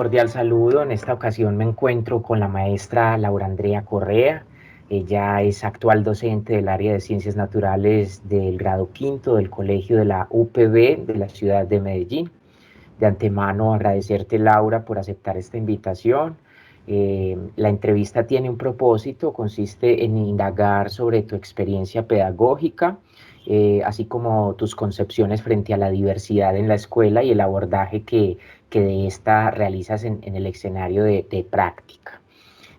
cordial saludo. En esta ocasión me encuentro con la maestra Laura Andrea Correa. Ella es actual docente del área de Ciencias Naturales del grado quinto del Colegio de la UPB de la ciudad de Medellín. De antemano agradecerte, Laura, por aceptar esta invitación. La entrevista tiene un propósito, consiste en indagar sobre tu experiencia pedagógica, así como tus concepciones frente a la diversidad en la escuela y el abordaje que de esta realizas en el escenario de práctica.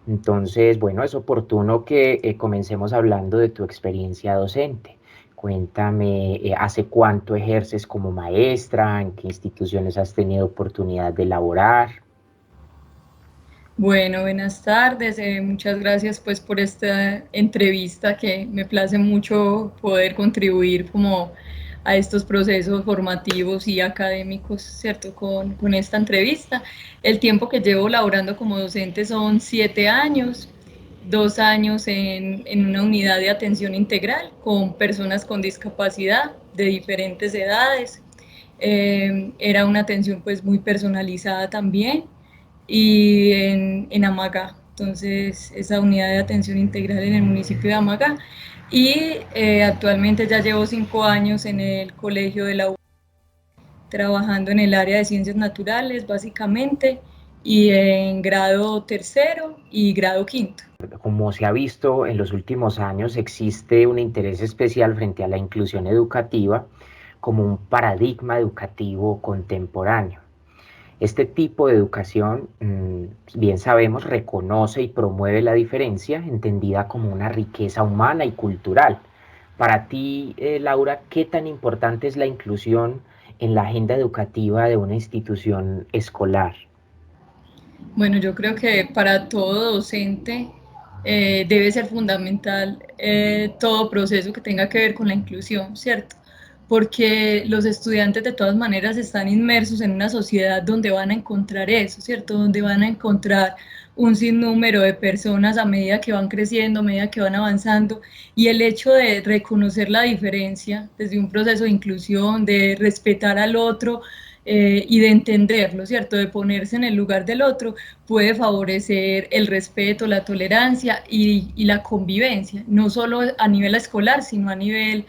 Entonces, bueno, es oportuno que comencemos hablando de tu experiencia docente. Cuéntame, ¿hace cuánto ejerces como maestra? ¿En qué instituciones has tenido oportunidad de laborar? Bueno, buenas tardes. Muchas gracias pues por esta entrevista que me place mucho poder contribuir como a estos procesos formativos y académicos, ¿cierto? Con esta entrevista. El tiempo que llevo laborando como docente son 7 años, 2 años en una unidad de atención integral con personas con discapacidad de diferentes edades. Era una atención pues muy personalizada también y en Amagá. Entonces, esa unidad de atención integral en el municipio de Amagá. Y actualmente ya llevo 5 años en el colegio de la U, trabajando en el área de ciencias naturales, básicamente, y en grado tercero y grado quinto. Como se ha visto en los últimos años, existe un interés especial frente a la inclusión educativa como un paradigma educativo contemporáneo. Este tipo de educación, bien sabemos, reconoce y promueve la diferencia, entendida como una riqueza humana y cultural. Para ti, Laura, ¿qué tan importante es la inclusión en la agenda educativa de una institución escolar? Bueno, yo creo que para todo docente debe ser fundamental todo proceso que tenga que ver con la inclusión, ¿cierto? Porque los estudiantes de todas maneras están inmersos en una sociedad donde van a encontrar eso, ¿cierto? Donde van a encontrar un sinnúmero de personas a medida que van creciendo, a medida que van avanzando, y el hecho de reconocer la diferencia desde un proceso de inclusión, de respetar al otro, y de entenderlo, ¿cierto? De ponerse en el lugar del otro, puede favorecer el respeto, la tolerancia y la convivencia, no solo a nivel escolar, sino a nivel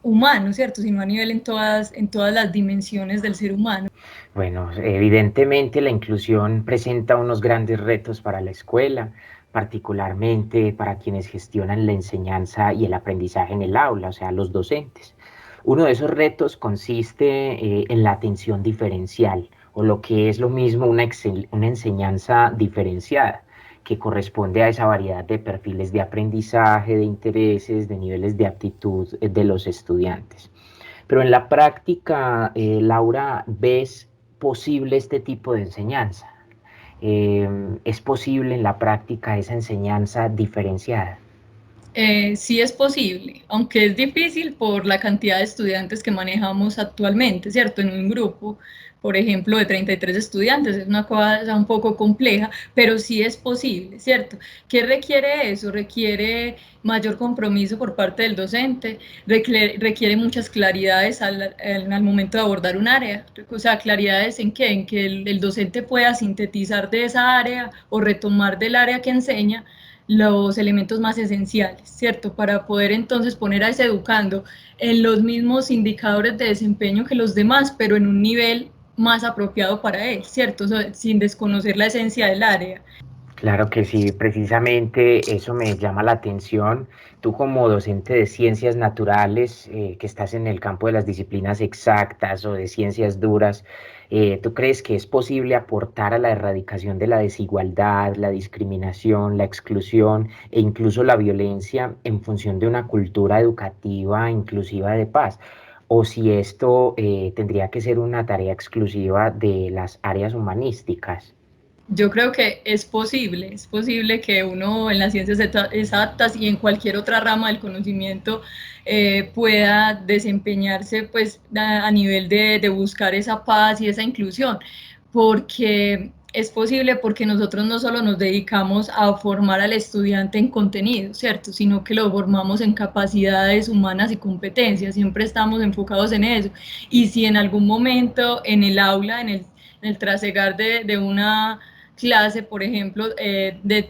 humano, ¿cierto? Sino a nivel en todas las dimensiones del ser humano. Bueno, evidentemente la inclusión presenta unos grandes retos para la escuela, particularmente para quienes gestionan la enseñanza y el aprendizaje en el aula, o sea, los docentes. Uno de esos retos consiste en la atención diferencial, o lo que es lo mismo una enseñanza diferenciada, que corresponde a esa variedad de perfiles de aprendizaje, de intereses, de niveles de aptitud de los estudiantes. Pero en la práctica, Laura, ¿ves posible este tipo de enseñanza? ¿Es posible en la práctica esa enseñanza diferenciada? Sí es posible, aunque es difícil por la cantidad de estudiantes que manejamos actualmente, ¿cierto? En un grupo, por ejemplo, de 33 estudiantes, es una cosa un poco compleja, pero sí es posible, ¿cierto? ¿Qué requiere eso? Requiere mayor compromiso por parte del docente, requiere muchas claridades al momento de abordar un área, o sea, claridades en qué, en que el docente pueda sintetizar de esa área o retomar del área que enseña los elementos más esenciales, ¿cierto? Para poder entonces poner a ese educando en los mismos indicadores de desempeño que los demás, pero en un nivel más apropiado para él, ¿cierto? O sea, sin desconocer la esencia del área. Claro que sí, precisamente eso me llama la atención. Tú como docente de ciencias naturales, que estás en el campo de las disciplinas exactas o de ciencias duras, ¿tú crees que es posible aportar a la erradicación de la desigualdad, la discriminación, la exclusión e incluso la violencia en función de una cultura educativa inclusiva de paz? O si esto tendría que ser una tarea exclusiva de las áreas humanísticas. Yo creo que es posible que uno en las ciencias exactas y en cualquier otra rama del conocimiento pueda desempeñarse pues a nivel de buscar esa paz y esa inclusión, porque es posible porque nosotros no solo nos dedicamos a formar al estudiante en contenido, ¿cierto? Sino que lo formamos en capacidades humanas y competencias, siempre estamos enfocados en eso. Y si en algún momento en el aula, en el trasegar de una clase, por ejemplo,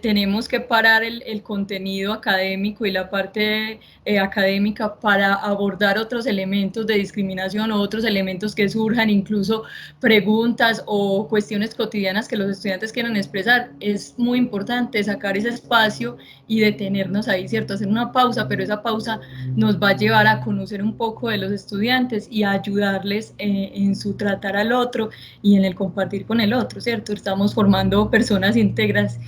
tenemos que parar el contenido académico y la parte académica para abordar otros elementos de discriminación o otros elementos que surjan, incluso preguntas o cuestiones cotidianas que los estudiantes quieran expresar. Es muy importante sacar ese espacio y detenernos ahí, ¿cierto? Hacer una pausa, pero esa pausa nos va a llevar a conocer un poco de los estudiantes y a ayudarles en su tratar al otro y en el compartir con el otro, ¿cierto? Estamos formando personas íntegras.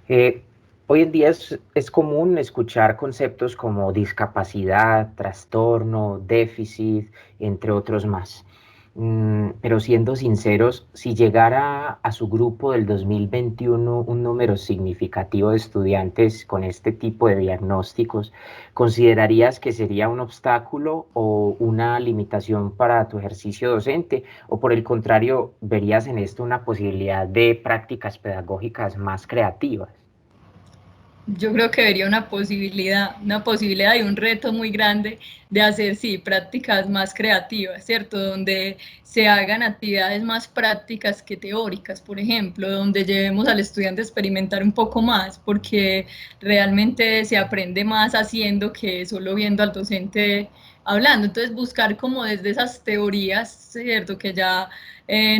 Eh, Hoy en día es común escuchar conceptos como discapacidad, trastorno, déficit, entre otros más. Pero siendo sinceros, si llegara a su grupo del 2021 un número significativo de estudiantes con este tipo de diagnósticos, ¿considerarías que sería un obstáculo o una limitación para tu ejercicio docente? ¿O por el contrario, verías en esto una posibilidad de prácticas pedagógicas más creativas? Yo creo que vería una posibilidad y un reto muy grande de hacer, sí, prácticas más creativas, ¿cierto? Donde se hagan actividades más prácticas que teóricas, por ejemplo, donde llevemos al estudiante a experimentar un poco más, porque realmente se aprende más haciendo que solo viendo al docente hablando. Entonces, buscar como desde esas teorías, ¿cierto? Que ya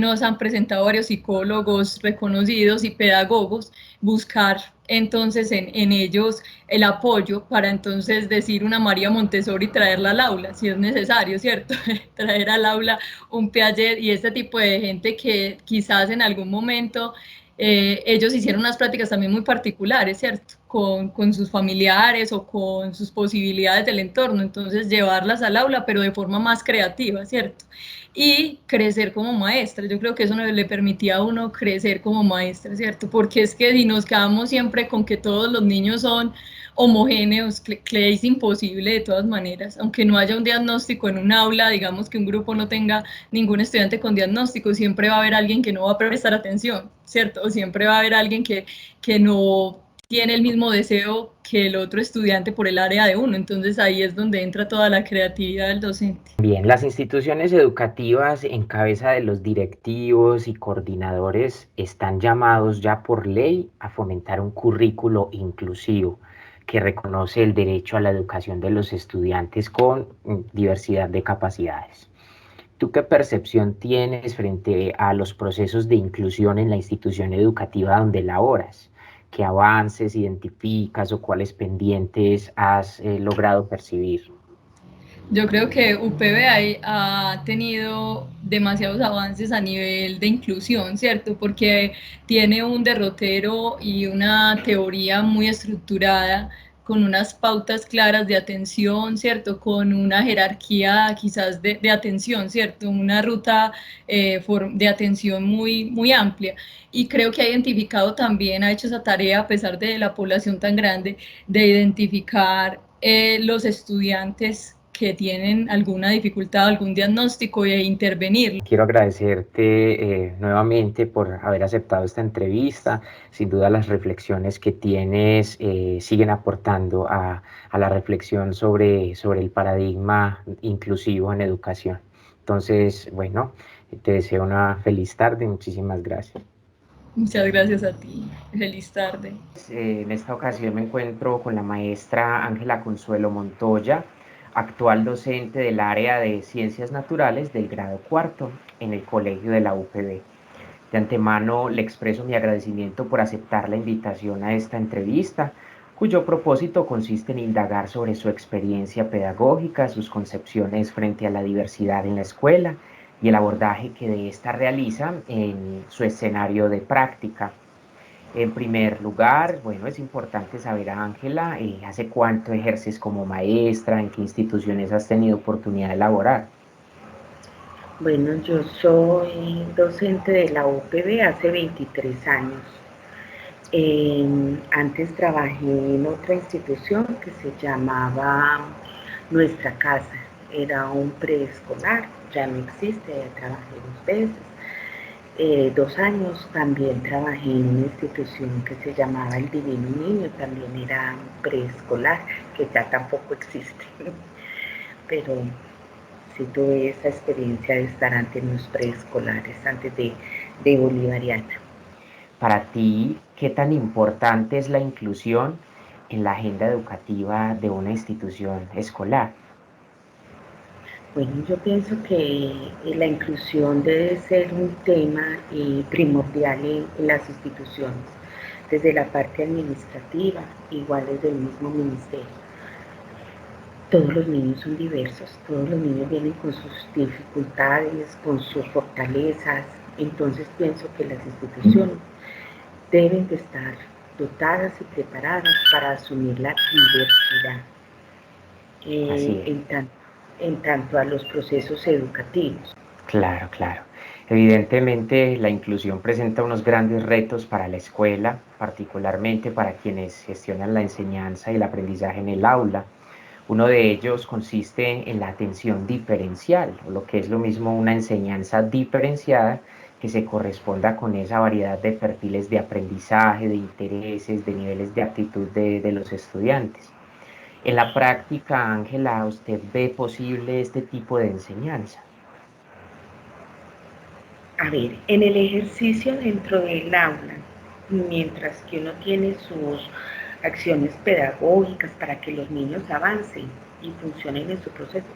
nos han presentado varios psicólogos reconocidos y pedagogos, buscar entonces en ellos el apoyo para entonces decir una María Montessori y traerla al aula, si es necesario, ¿cierto? Traer al aula un Piaget y este tipo de gente que quizás en algún momento ellos hicieron unas prácticas también muy particulares, ¿cierto? Con sus familiares o con sus posibilidades del entorno, entonces llevarlas al aula, pero de forma más creativa, ¿cierto? Y crecer como maestra. Yo creo que eso le permitía a uno crecer como maestra, ¿cierto? Porque es que si nos quedamos siempre con que todos los niños son homogéneos, que es imposible de todas maneras, aunque no haya un diagnóstico en un aula, digamos que un grupo no tenga ningún estudiante con diagnóstico, siempre va a haber alguien que no va a prestar atención, ¿cierto? O siempre va a haber alguien que no tiene el mismo deseo que el otro estudiante por el área de uno, entonces ahí es donde entra toda la creatividad del docente. Bien, las instituciones educativas en cabeza de los directivos y coordinadores están llamados ya por ley a fomentar un currículo inclusivo que reconoce el derecho a la educación de los estudiantes con diversidad de capacidades. ¿Tú qué percepción tienes frente a los procesos de inclusión en la institución educativa donde laboras? ¿Qué avances identificas o cuáles pendientes has logrado percibir? Yo creo que UPB ha tenido demasiados avances a nivel de inclusión, ¿cierto? Porque tiene un derrotero y una teoría muy estructurada, con unas pautas claras de atención, ¿cierto? Con una jerarquía quizás de atención, ¿cierto? Una ruta de atención muy, muy amplia. Y creo que ha identificado también, ha hecho esa tarea, a pesar de la población tan grande, de identificar los estudiantes que tienen alguna dificultad, algún diagnóstico e intervenir. Quiero agradecerte nuevamente por haber aceptado esta entrevista. Sin duda las reflexiones que tienes siguen aportando a la reflexión sobre el paradigma inclusivo en educación. Entonces, bueno, te deseo una feliz tarde. Muchísimas gracias. Muchas gracias a ti. Feliz tarde. En esta ocasión me encuentro con la maestra Ángela Consuelo Montoya, actual docente del área de Ciencias Naturales del grado cuarto en el Colegio de la UPB. De antemano le expreso mi agradecimiento por aceptar la invitación a esta entrevista, cuyo propósito consiste en indagar sobre su experiencia pedagógica, sus concepciones frente a la diversidad en la escuela y el abordaje que de ésta realiza en su escenario de práctica. En primer lugar, bueno, es importante saber, Ángela, ¿hace cuánto ejerces como maestra? ¿En qué instituciones has tenido oportunidad de laborar? Bueno, yo soy docente de la UPB hace 23 años. Antes trabajé en otra institución que se llamaba Nuestra Casa. Era un preescolar, ya no existe, ya trabajé 2 veces. 2 años también trabajé en una institución que se llamaba El Divino Niño, también era preescolar, que ya tampoco existe. Pero sí tuve esa experiencia de estar ante los preescolares, antes de bolivariana. Para ti, ¿qué tan importante es la inclusión en la agenda educativa de una institución escolar? Bueno, yo pienso que la inclusión debe ser un tema primordial en las instituciones, desde la parte administrativa, igual desde el mismo ministerio. Todos los niños son diversos, todos los niños vienen con sus dificultades, con sus fortalezas, entonces pienso que las instituciones deben de estar dotadas y preparadas para asumir la diversidad Así es. en tanto a los procesos educativos. Claro, claro. Evidentemente, la inclusión presenta unos grandes retos para la escuela, particularmente para quienes gestionan la enseñanza y el aprendizaje en el aula. Uno de ellos consiste en la atención diferencial, o lo que es lo mismo una enseñanza diferenciada que se corresponda con esa variedad de perfiles de aprendizaje, de intereses, de niveles de aptitud de los estudiantes. En la práctica, Ángela, ¿usted ve posible este tipo de enseñanza? A ver, en el ejercicio dentro del aula, mientras que uno tiene sus acciones pedagógicas para que los niños avancen y funcionen en su proceso,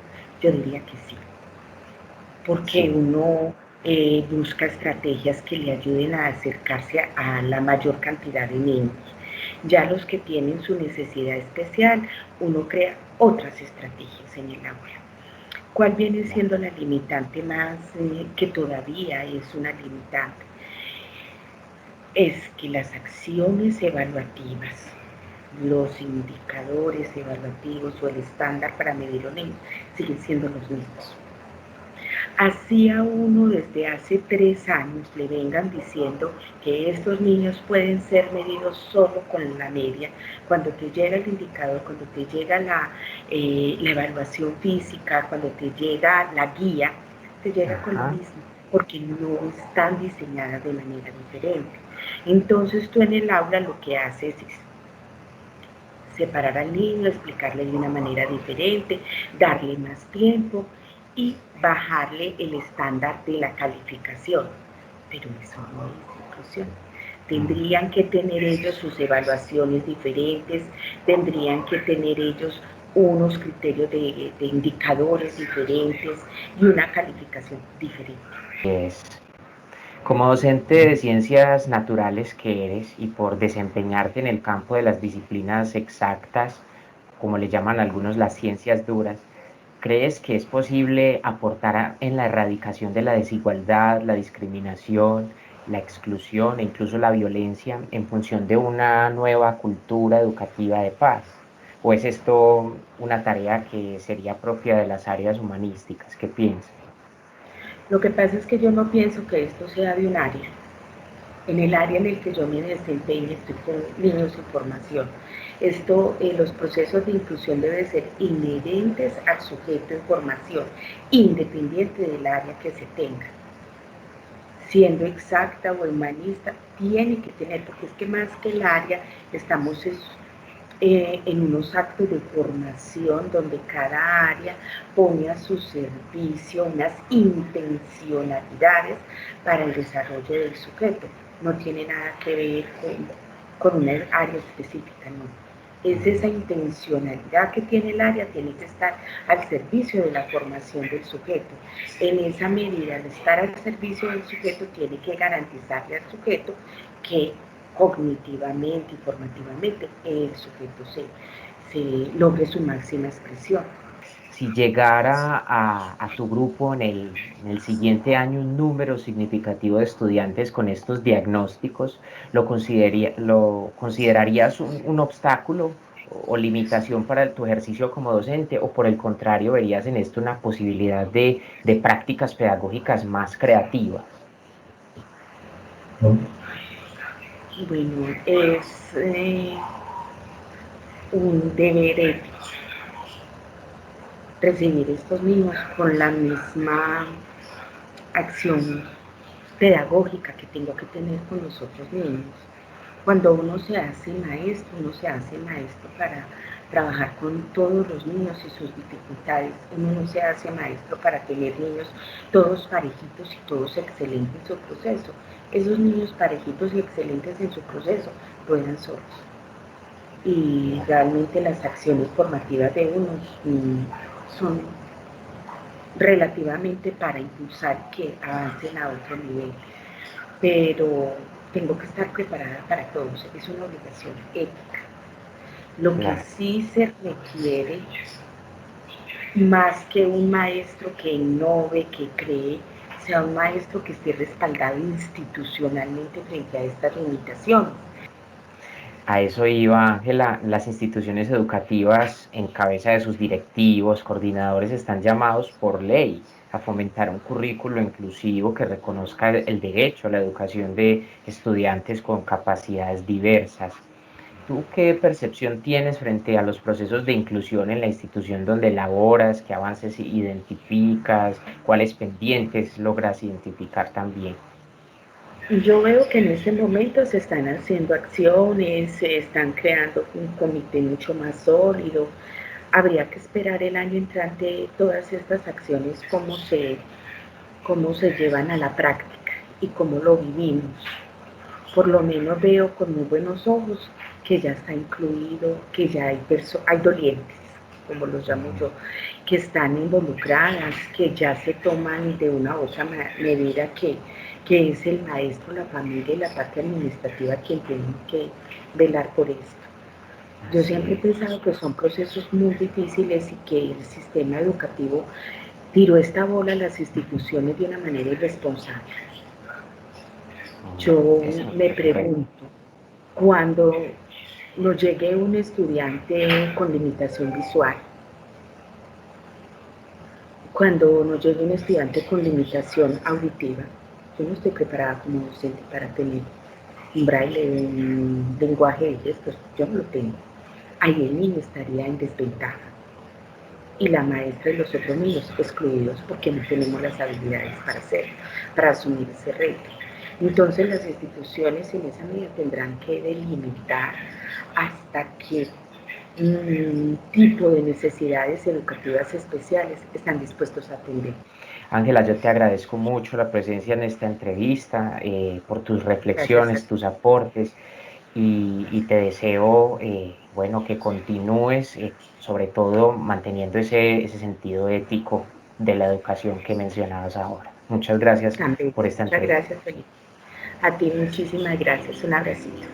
yo diría que sí, porque Sí. uno busca estrategias que le ayuden a acercarse a la mayor cantidad de niños. Ya los que tienen su necesidad especial, uno crea otras estrategias en el aula. ¿Cuál viene siendo la limitante más que todavía es una limitante? Es que las acciones evaluativas, los indicadores evaluativos o el estándar para medir los niños siguen siendo los mismos. Así a uno desde hace 3 años le vengan diciendo que estos niños pueden ser medidos solo con la media, cuando te llega el indicador, cuando te llega la evaluación física, cuando te llega la guía, te llega con lo Ajá. mismo, porque no están diseñadas de manera diferente. Entonces tú en el aula lo que haces es separar al niño, explicarle de una manera diferente, darle más tiempo y bajarle el estándar de la calificación. Pero eso no es inclusión. Tendrían que tener ellos sus evaluaciones diferentes, tendrían que tener ellos unos criterios de indicadores diferentes y una calificación diferente. Es. Como docente de ciencias naturales que eres y por desempeñarte en el campo de las disciplinas exactas, como le llaman algunos las ciencias duras, ¿crees que es posible aportar en la erradicación de la desigualdad, la discriminación, la exclusión e incluso la violencia en función de una nueva cultura educativa de paz? ¿O es esto una tarea que sería propia de las áreas humanísticas? ¿Qué piensas? Lo que pasa es que yo no pienso que esto sea de un área. En el área en el que yo me desempeño estoy con niños en formación. Esto, los procesos de inclusión deben ser inherentes al sujeto en formación, independiente del área que se tenga. Siendo exacta o humanista, tiene que tener, porque es que más que el área, estamos en unos actos de formación donde cada área pone a su servicio unas intencionalidades para el desarrollo del sujeto. No tiene nada que ver con una área específica, no. Es esa intencionalidad que tiene el área, tiene que estar al servicio de la formación del sujeto. En esa medida, al estar al servicio del sujeto, tiene que garantizarle al sujeto que cognitivamente y formativamente el sujeto se logre su máxima expresión. Si llegara a tu grupo en el siguiente año un número significativo de estudiantes con estos diagnósticos, ¿lo considerarías un obstáculo o limitación para tu ejercicio como docente? ¿O por el contrario, verías en esto una posibilidad de prácticas pedagógicas más creativas? Bueno, es un deber ético recibir estos niños con la misma acción pedagógica que tengo que tener con los otros niños. Cuando uno se hace maestro para trabajar con todos los niños y sus dificultades. Uno no se hace maestro para tener niños todos parejitos y todos excelentes en su proceso. Esos niños parejitos y excelentes en su proceso ruedan solos. Y realmente las acciones formativas de unos son relativamente para impulsar que avancen a otro nivel. Pero tengo que estar preparada para todos, es una obligación ética. Lo que sí se requiere, más que un maestro que innove, que cree, sea un maestro que esté respaldado institucionalmente frente a estas limitaciones. A eso iba Ángela, las instituciones educativas en cabeza de sus directivos, coordinadores, están llamados por ley a fomentar un currículo inclusivo que reconozca el derecho a la educación de estudiantes con capacidades diversas. ¿Tú qué percepción tienes frente a los procesos de inclusión en la institución donde laboras? ¿Qué avances identificas? ¿Cuáles pendientes logras identificar también? Yo veo que en este momento se están haciendo acciones, se están creando un comité mucho más sólido. Habría que esperar el año entrante todas estas acciones, cómo se llevan a la práctica y cómo lo vivimos. Por lo menos veo con muy buenos ojos que ya está incluido, que ya hay dolientes, como los llamo yo, que están involucradas, que ya se toman de una u otra medida que es el maestro, la familia y la parte administrativa quien tienen que velar por esto. Yo siempre he pensado que son procesos muy difíciles y que el sistema educativo tiró esta bola a las instituciones de una manera irresponsable. Yo me pregunto, cuando nos llegue un estudiante con limitación visual, cuando nos llegue un estudiante con limitación auditiva, yo no estoy preparada como docente para tener un braille, un lenguaje de gestos, yo no lo tengo. Ahí el niño estaría en desventaja y la maestra y los otros niños excluidos porque no tenemos las habilidades para asumir ese reto. Entonces las instituciones en esa medida tendrán que delimitar hasta qué tipo de necesidades educativas especiales están dispuestos a atender. Ángela, yo te agradezco mucho la presencia en esta entrevista, por tus Gracias a reflexiones, ti. tus aportes y te deseo, bueno, que continúes, sobre todo manteniendo ese sentido ético de la educación que mencionabas ahora. Muchas gracias También. por esta Muchas entrevista. gracias, Felipe. A ti muchísimas gracias. Un abracito.